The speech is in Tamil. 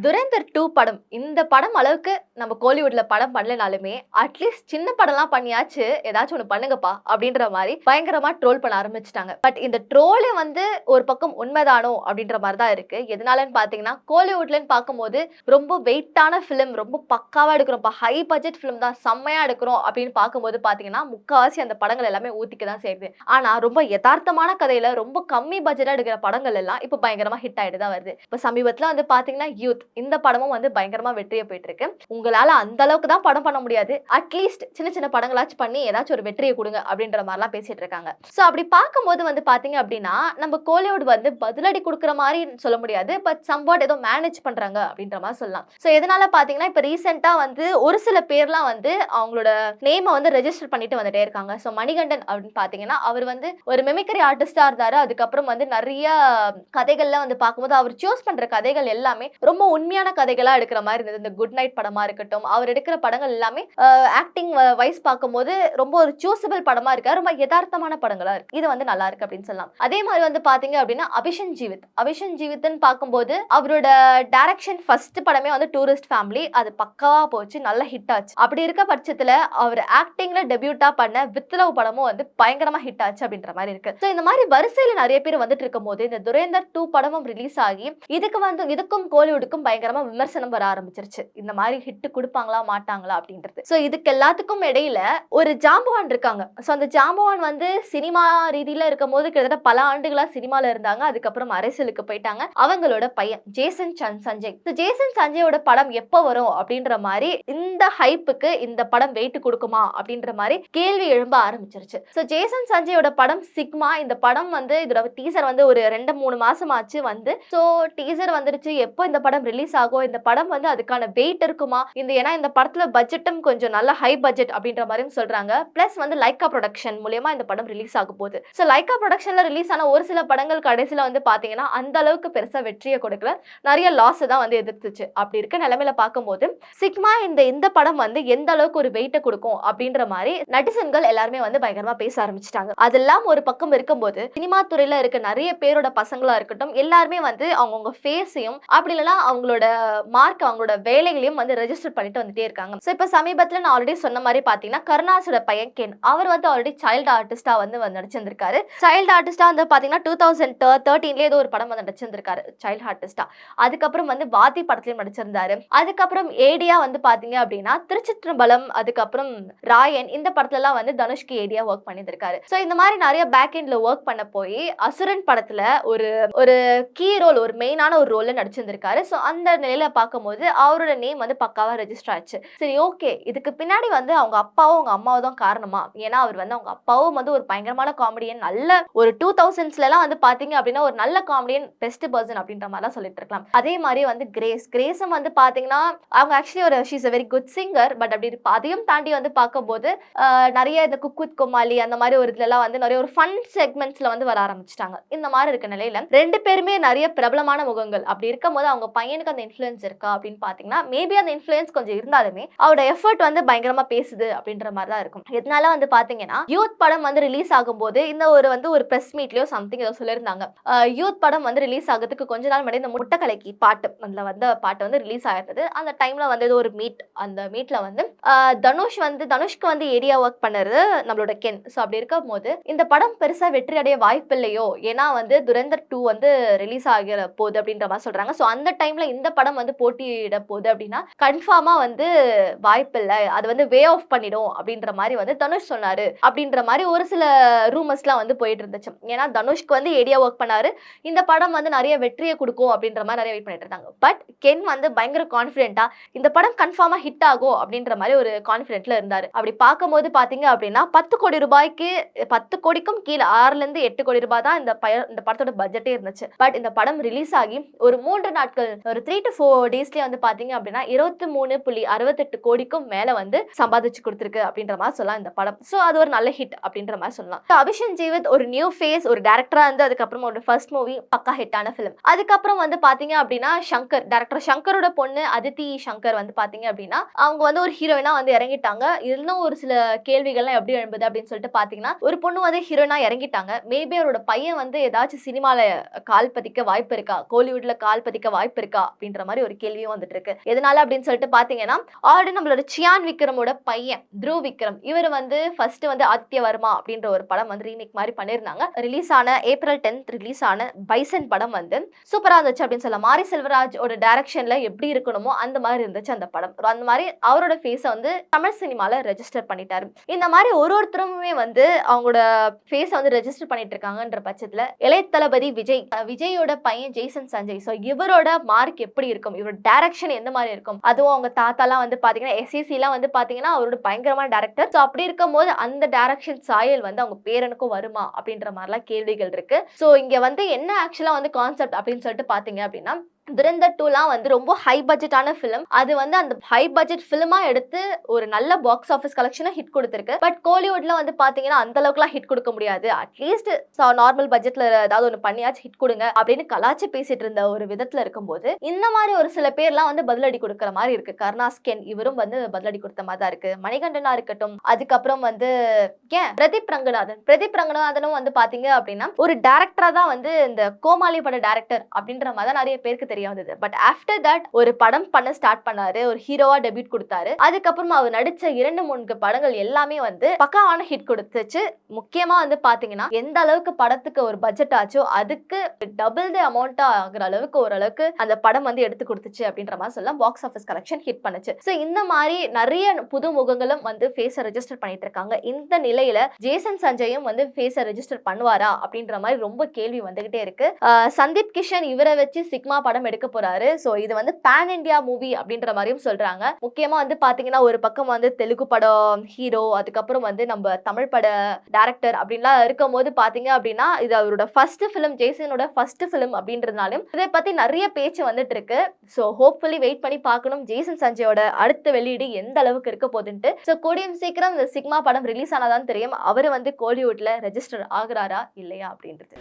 துரேந்தர் 2 படம். இந்த படம் அளவுக்கு நம்ம கோலிவுட்ல படம் பண்ணலனாலுமே, அட்லீஸ்ட் சின்ன படம்லாம் பண்ணியாச்சு, ஏதாச்சும் ஒண்ணு பண்ணுங்கப்பா அப்படின்ற மாரி பயங்கரமா ட்ரோல் பண்ண ஆரம்பிச்சுட்டாங்க. பட் இந்த ட்ரோலே வந்து ஒரு பக்கம் உண்மைதானோ அப்படின்ற மாரி தான் இருக்கு. எதனாலன்னு பார்த்தீங்கன்னா, கோலிவுட்லன்னு பார்க்கும்போது ரொம்ப வெயிட்டான ஃபிலிம், ரொம்ப பக்காவா எடுக்கிறோம்ப்பா, ஹை பட்ஜெட் ஃபிலிம் தான் செம்மையா எடுக்கிறோம் அப்படின்னு பார்க்கும்போது பார்த்தீங்கன்னா, முக்காவாசி அந்த படங்கள் எல்லாமே ஊத்திக்க தான் செய்யுது. ஆனா ரொம்ப எதார்த்தமான கதையில ரொம்ப கம்மி பட்ஜெட்டா எடுக்கிற படங்கள் எல்லாம் இப்ப பயங்கரமா ஹிட் ஆயிட்டு தான் வருது. இப்ப சமீபத்துல வந்து பார்த்தீங்கன்னா, யூத் இந்த படமும் வந்து பயங்கரமா வெற்றியா போயிட்டு இருக்கு. உங்களால அந்த அளவுக்கு தான் படம் பண்ண முடியாது. அட்லீஸ்ட் சின்ன சின்ன படங்களாச்சும் பண்ணி ஏதாச்சும் ஒரு வெற்றியை குடுங்க அப்படின்ற மாரிலாம் பேசிட்டு இருக்காங்க. சோ அப்படி பார்க்கும்போது வந்து பார்த்தீங்க அப்படின்னா, நம்ம கோலிவுட் வந்து பதிலடி குடுக்குற மாரி சொல்ல முடியாது. பட் சம்வாட் ஏதோ மேனேஜ் பண்றாங்க அப்படின்ற மாரி சொல்லலாம். சோ எதனால பார்த்தீங்கன்னா, இப்ப ரீசென்ட்டா வந்து ஒரு சில பேர்லாம் வந்து அவங்களோட நேம வந்து ரெஜிஸ்டர் பண்ணிட்டு வந்துட்டே இருக்காங்க. சோ மணிகண்டன் அப்படின்னு பார்த்தீங்கன்னா, அவர் வந்து ஒரு மிமிக்ரி ஆர்டிஸ்டா இருந்தாரு. அதுக்கப்புறம் வந்து நெறைய கதைகள்லாம் வந்து பார்க்கும்போது அவர் சூஸ் பண்ற கதைகள் எல்லாமே ரொம்ப உண்மையான கதைகளா எடுக்கிற மாரி இருந்தது. இந்த குட் நைட் படமா இருக்கட்டும், அவர் எடுக்கிற படங்கள் எல்லாமே ஆக்டிங் வைஸ் பார்க்கும்போது ரொம்ப ஒரு சூஸபிள் படமா இருக்கு. ரொம்ப எதார்த்தமான படங்களா இருக்கு. இது வந்து நல்லா இருக்கு அப்படின்னு சொல்லலாம். அதே மாதிரி வந்து பாத்தீங்க அப்படின்னா அபிஷன் ஜீவித். அபிஷன் ஜீவித்னு பார்க்கும்போது அவரோட டைரக்ஷன் ஃபர்ஸ்ட் படமே வந்து டூரிஸ்ட் ஃபேமிலி. அது பக்காவா போச்சு. நல்ல ஹிட் ஆச்சு. அப்படி இருக்க பட்சத்துல அவர் ஆக்டிங்ல டெபியூட்டா பண்ண வித் லவ் படமும் வந்து பயங்கரமா ஹிட் ஆச்சு அப்படின்ற மாதிரி இருக்கு. சோ இந்த மாதிரி வரிசையில நிறைய பேர் வந்துட்டு இருக்கும்போது இந்த துரேந்தர் 2 படமும் ரிலீஸ் ஆகி இதுக்கும் கோலிவுட்டுக்கும் பயங்கரமா விமர்சனம் வர ஆரம்பிச்சிருச்சு. இந்த மாதிரி ஹிட் கொடுப்பாங்களா மாட்டாங்களா அப்படின்றது. சோ இதுக்கு எல்லாத்துக்கும் இடையில ஒரு ஜாம்பவான் இருக்காங்க. சோ அந்த ஜாம்பவான் வந்து சினிமா ரீதியில இருக்கும்போது கிட்டத்தட்ட பல ஆண்டுகளா சினிமால இருந்தாங்க. அதுக்கப்புறம் அரசியலுக்கு போயிட்டாங்க. அவங்களோட பையன் ஜேசன் சஞ்சய். ஜேசன் சஞ்சயோட படம் எப்ப வரும் அப்படின்ற மாதிரி இந்த ஹைப்புக்கு இந்த படம் வெயிட் கொடுக்குமா அப்படின்ற மாதிரி கேள்வி எழும்ப ஆரம்பிச்சிருச்சு. சோ ஜேசன் சஞ்சயோட படம் சிக்மா. இந்த படம் வந்து இதோட டீசர் வந்து ஒரு 2-3 மாசம் ஆச்சு வந்து. சோ டீசர் வந்துருச்சு. எப்போ இந்த படம் ரிலீஸ் ஆகும், இந்த படம் வந்து அதுக்கான வெயிட் இருக்குமா, ஏன்னா இந்த படத்துல பட்ஜெட்டும் கொஞ்சம் நல்ல ஹை பட்ஜெட் அப்படின்ற மாதிரியும் சொல்றாங்க. பிளஸ் வந்து லைக்கா ப்ரொடக்ஷன் மூலமா இந்த படம் ரிலீஸ் ஆக போகுது. சோ லைக்கா ப்ரொடக்ஷன்ல ரிலீஸ் ஆன ஒரு சில படங்கள் கடைசியில வந்து பாத்தீங்கன்னா அந்த அளவுக்கு பெருசா வெற்றியை கொடுக்கல, நிறைய லாஸ் தான் வந்து எதிர்த்துச்சு. அப்படி இருக்க நிலைமையில பார்க்கும்போது சிக்மா இந்த படம் வந்து எந்த அளவுக்கு ஒரு வெயிட்டை கொடுக்கும் அப்படின்ற மாதிரி நட்டிசன்கள் எல்லாருமே வந்து பயங்கரமா பேச ஆரம்பிச்சிட்டாங்க. அதெல்லாம் ஒரு பக்கம் இருக்கும்போது சினிமா துறையில இருக்க நிறைய பேரோட பசங்களா இருக்கட்டும் எல்லாருமே வந்து அவங்கவுங்க ஃபேஸையும் அப்படி இல்லைன்னா அவங்களோட மார்க் அவங்களோட வேலைகளையும் வந்து ரெஜிஸ்டர் பண்ணிட்டு வந்துட்டே இருக்காங்க. சோ இப்ப சமீபத்துல நான் ஆல்ரெடி சொன்ன மாதிரி பாத்தீங்கன்னா கருணாஸோட பையன் கென் அவர் வந்து ஆல்ரெடி சைல்டு ஆர்டிஸ்டா வந்து நடிச்சிருந்திருக்காரு. சைல்டு ஆர்டிஸ்டா வந்து பாத்தீங்கன்னா 2013 ஏதோ ஒரு படம் வந்து நடிச்சிருந்திருக்காரு சைல்டு ஆர்டிஸ்டா. அதுக்கப்புறம் வந்து வாதி படத்திலயும் நடிச்சிருந்தாரு. அதுக்கப்புறம் ஏடியா வந்து பாத்தீங்க அப்படின்னா திருச்சிற்றம்பலம், அதுக்கப்புறம் ராயன் இந்த படத்துல எல்லாம் வந்து தனுஷ்க்கு ஏடியா ஒர்க் பண்ணியிருக்காரு. சோ இந்த மாதிரி நிறைய பேக் எண்ட்ல ஒர்க் பண்ண போய் அசுரன் படத்துல ஒரு கீ ரோல், ஒரு மெயினான ஒரு ரோல்ல நடிச்சிருந்திருக்காரு. சோ அந்த நிலையில பார்க்கும்போது அவரோட நேம் வந்து பக்காவா ரெஜிஸ்டர் ஆச்சு. சரி ஓகே, இதுக்கு பின்னாடி வந்து அவங்க அப்பாவும் அவங்க அம்மாவும் தான் காரணமா? ஏன்னா அவர் வந்து அவங்க அப்பாவும் வந்து ஒரு பயங்கரமான காமெடியன், நல்ல ஒரு 2000s எல்லாம் வந்து பாத்தீங்க அப்படின்னா ஒரு நல்ல காமெடியன், பெஸ்ட் பர்சன் அப்படின்ற மாதிரி சொல்லிட்டு இருக்கலாம். அதே மாதிரி வந்து கிரேஸும் வந்து பாத்தீங்கன்னா அவங்க ஆக்சுவலி ஒரு she's a very good singer. But அப்படி அதையும் தாண்டி வந்து பார்க்கும்போது நிறைய இந்த குக் வித் கோமாளி அந்த மாதிரி ஒரு இதுல எல்லாம் வந்து நிறைய ஒரு ஃபன் செக்மெண்ட்ஸ்ல வந்து வர ஆரம்பிச்சிட்டாங்க. இந்த மாதிரி இருக்க நிலையில ரெண்டு பேருமே நிறைய பிரபலமான முகங்கள். அப்படி இருக்கும்போது அவங்க பையனுக்கு அந்த இன்ஃப்ளூயன்ஸ் இருக்கா அப்படின்னு பாத்தீங்கன்னா மேபி அந்த இன்ஃப்ளூயன்ஸ் கொஞ்சம் இருந்தாலுமே அவரோட எஃபர்ட் வந்து பயங்கரமா பேசுது அப்படின்ற மாதிரி தான் இருக்கும். இதனால வந்து பாத்தீங்கன்னா யூத் படம் வந்து ரிலீஸ் ஆகும்போது இந்த ஒரு பிரஸ் மீட்லயோ சம்திங் ஏதோ சொல்லியிருந்தாங்க. யூத் படம் வந்து ரிலீஸ் ஆகிறதுக்கு கொஞ்ச நாள் முன்னாடி இந்த முட்டக்கலைக்கு பாட்டு அதுல வந்த பாட்டு வந்து ரிலீஸ் ஆயிருந்தது. அந்த டைம்ல வந்து ஏதோ ஒரு மீட், அந்த மீட்ல வந்து தனுஷ்க்கு வந்து ஏரியா ஒர்க் பண்ணது நம்மளோட கென். சோ அப்படி இருக்கும் போது இந்த படம் பெருசா வெற்றி அடைய வாய்ப்பு இல்லையோ, ஏன்னா வந்து துரேந்தர் 2 வந்து ரிலீஸ் ஆகிற போகுது அப்படின்ற மாதிரி சொல்றாங்க. சோ அந்த டைம்ல இந்த படம் வந்து போட்டியிட போகுது அப்படின்னா கன்ஃபார்மா வந்து வாய்ப்பு இல்லை, அது வந்து வே ஆஃப் பண்ணிடும் அப்படின்ற மாதிரி வந்து தனுஷ் சொன்னாரு அப்படின்ற மாதிரி ஒரு சில ரூமர்ஸ்லாம் வந்து போயிட்டு இருந்துச்சு. ஏன்னா தனுஷ்க்கு வந்து ஏடியா ஒர்க் பண்ணாரு, இந்த படம் வந்து நிறைய வெற்றியை கொடுக்கும் அப்படின்ற மாதிரி நிறைய வெயிட் பண்ணிட்டு இருந்தாங்க. பட் கென் வந்து பயங்கர கான்ஃபிடென்ட்டா இந்த படம் கன்ஃபார்மா ஹிட் ஆகும் அப்படின்ற மாதிரி ஒரு கான்ஃபிடென்ட்ல இருந்தாரு. அப்படி பார்க்கும்போது பாத்தீங்க அப்படின்னா 10 கோடி ரூபாய்க்கு 10 கோடிக்கும் கீழே 6 to 8 கோடி ரூபாய் தான் இந்த படத்தோட பட்ஜெட்டே இருந்துச்சு. பட் இந்த படம் ரிலீஸ் ஆகி ஒரு 3 நாட்கள், ஒரு 3 to 4 டேஸ்லயே வந்து பாத்தீங்க அப்படின்னா 23.68 கோடிக்கும் மேல வந்து சம்பாதிச்சு கொடுத்திருக்கு அப்படின்ற மாதிரி சொல்லலாம் இந்த படம். சோ அது ஒரு நல்ல ஹிட் அப்படின்ற மாதிரி சொல்லலாம். அபிஷன் ஜீவித் ஒரு நியூ ஃபேஸ், ஒரு டைரக்டரா இருந்து அதுக்கப்புறம் ஒரு ஃபர்ஸ்ட் மூவி பக்கா ஹிட்டான ஃபிலிம். அதுக்கப்புறம் வந்து பாத்தீங்க அப்படின்னா டைரக்டர் சங்கரோட பொண்ணு அதித்தி சங்கர் வந்து பாத்தீங்க அப்படின்னா அவங்க வந்து ஒரு ஹீரோயினா வந்து இறங்கிட்டாங்க. இன்னும் ஒரு சில கேள்விகள்லாம் எப்படி எழும்புது அப்படின்னு சொல்லிட்டு பாத்தீங்கன்னா ஒரு பொண்ணு வந்து ஹீரோயினா இறங்கிட்டாங்க. மேபி அவரோட பையன் வந்து ஏதாச்சும் சினிமால கால் பதிக்க வாய்ப்பு இருக்கா, கோலிவுட்ல கால் பதிக்க வாய்ப்பு இருக்கா அப்படின்ற மாதிரி ஒரு கேள்வியும் வந்துட்டு இருக்கு. எதனால அப்படின்னு சொல்லிட்டு பாத்தீங்கன்னா, ஆல்ரெடி நம்மளோட சியான் விக்ரமோட பையன் த்ருவ் விக்ரம் இவர் வந்து ஃபர்ஸ்ட் வந்து ஆதித்ய வர்மா அப்படின்ற ஒரு படம் வந்து ரீமேக் மாதிரி பண்ணிருந்தாங்க. ரிலீஸ் ஆன ஏப்ரல் 10th ரிலீஸ் ஆன பைசன் படம் வந்து சூப்பரா இருந்துச்சு அப்படின்னு சொல்லலாம். மாரி செல்வராஜோட டைரக்ஷன்ல எப்படி இருக்கணுமோ அந்த மாதிரி இருந்துச்சு அந்த படம். அந்த மாதிரி அவரோட ஃபேஸ வந்து தமிழ் சினிமால ரெஜிஸ்டர் பண்ணிட்டாரு. இந்த மாதிரி ஒருத்தருமே வந்து அவங்களோட ஃபேஸ வந்து ரெஜிஸ்டர் பண்ணிட்டு இருக்காங்கன்ற பட்சத்துல இளைய தளபதி விஜயோட பையன் ஜேசன் சஞ்சய், சோ இவரோட மார்க் எப்படி இருக்கும், இவரோட டைரக்ஷன் எந்த மாதிரி இருக்கும், அதுவும் அவங்க தாத்தாலாம் வந்து பாத்தீங்கன்னா எஸ்எஸ்சி எல்லாம் வந்து பாத்தீங்கன்னா அவரோட பயங்கரமான டைரக்டர். சோ அப்படி இருக்கும்போது அந்த டைரக்ஷன் சாயல் வந்து அவங்க பேரனுக்கும் வருமா அப்படின்ற மாதிரிலாம் கேள்விகள் இருக்கு. சோ இங்க வந்து என்ன ஆக்சுவலா வந்து கான்செப்ட் அப்படின்னு சொல்லிட்டு பாத்தீங்க அப்படின்னா, துரந்தர் 2லாம் வந்து ரொம்ப ஹை பட்ஜெட்டான ஃபிலிம். அது வந்து அந்த ஹை பட்ஜெட் ஃபிலிமா எடுத்து ஒரு நல்ல பாக்ஸ் ஆஃபீஸ் கலெக்ஷனை ஹிட் கொடுத்திருக்கு. பட் கோலிவுட்ல வந்து பாத்தீங்கன்னா அந்த அளவுக்குலாம் ஹிட் கொடுக்க முடியாது. அட்லீஸ்ட் நார்மல் பட்ஜெட்ல ஏதாவது ஒன்று பண்ணியாச்சு ஹிட் கொடுங்க அப்படின்னு கலாச்சி பேசிட்டு இருந்த ஒரு விதத்துல இருக்கும்போது இந்த மாதிரி ஒரு சில பேர்லாம் வந்து பதிலடி கொடுக்குற மாதிரி இருக்கு. கருணாஸ்கென் இவரும் வந்து பதிலடி கொடுத்த மாதிரி தான் இருக்கு. மணிகண்டனா இருக்கட்டும், அதுக்கப்புறம் வந்து ஏன் பிரதீப் ரங்கநாதனும் வந்து பாத்தீங்க அப்படின்னா ஒரு டைரக்டரா தான் வந்து இந்த கோமாளி பட டைரக்டர் அப்படின்ற மாதிரி நிறைய பேருக்கு தெரிய வந்தது. பட் ஆஃப்டர் தட் ஒரு படம் பண்ண ஸ்டார்ட் பண்ணாரு, ஒரு ஹீரோவா டெபியூட் கொடுத்தாரு. அதுக்கப்புறம் அவர் நடிச்ச 2-3 படங்கள் எல்லாமே வந்து பக்காவான ஹிட் கொடுத்துச்சு. முக்கியமா வந்து பாத்தீங்கன்னா எந்த அளவுக்கு படத்துக்கு ஒரு பட்ஜெட் ஆச்சோ அதுக்கு டபுள் தி அமௌண்ட் ஆகுற அளவுக்கு ஓரளவுக்கு அந்த படம் வந்து எடுத்து கொடுத்துச்சு அப்படின்ற மாதிரி சொல்லலாம். பாக்ஸ் ஆஃபீஸ் கலெக்ஷன் ஹிட் பண்ணுச்சு. சோ இந்த மாதிரி நிறைய புது முகங்களும் வந்து ஃபேஸை ரெஜிஸ்டர் பண்ணிட்டு இருக்காங்க. இந்த நிலையில ஜேசன் சஞ்சயும் வந்து ஃபேஸை ரெஜிஸ்டர் பண்ணுவாரா அப்படின்ற மாதிரி ரொம்ப கேள்வி வந்துகிட்டே இருக்கு. சந்தீப் கிஷன் இவரை வச்சு சிக்மா படம் எடுக்க போறாரு. சோ இது வந்து பேன் இந்தியா மூவி அப்படின்ற மாதிரியும் சொல்றாங்க. முக்கியமா வந்து பாத்தீங்கன்னா ஒரு பக்கம் வந்து தெலுங்கு படம் ஹீரோ, அதுக்கப்புறம் வந்து நம்ம தமிழ் பட டைரக்டர் அப்படின்லாம் இருக்கும் போது பாத்தீங்க அப்படின்னா இது அவரோட ஃபர்ஸ்ட் பிலிம், ஜேசனோட ஃபர்ஸ்ட் பிலிம் அப்படின்றதுனாலும் இதை பத்தி நிறைய பேச்சு வந்துட்டு இருக்கு. சோ ஹோப்ஃபுல்லி வெயிட் பண்ணி பார்க்கணும் ஜேசன் சஞ்சயோட அடுத்த வெளியீடு எந்த அளவுக்கு இருக்க போகுதுன்ட்டு. சோ கூடியும் சீக்கிரம் இந்த சிக்மா படம் ரிலீஸ் ஆனாதான் தெரியும் அவரு வந்து கோலிவுட்ல ரெஜிஸ்டர் ஆகுறாரா இல்லையா அப்படின்றது.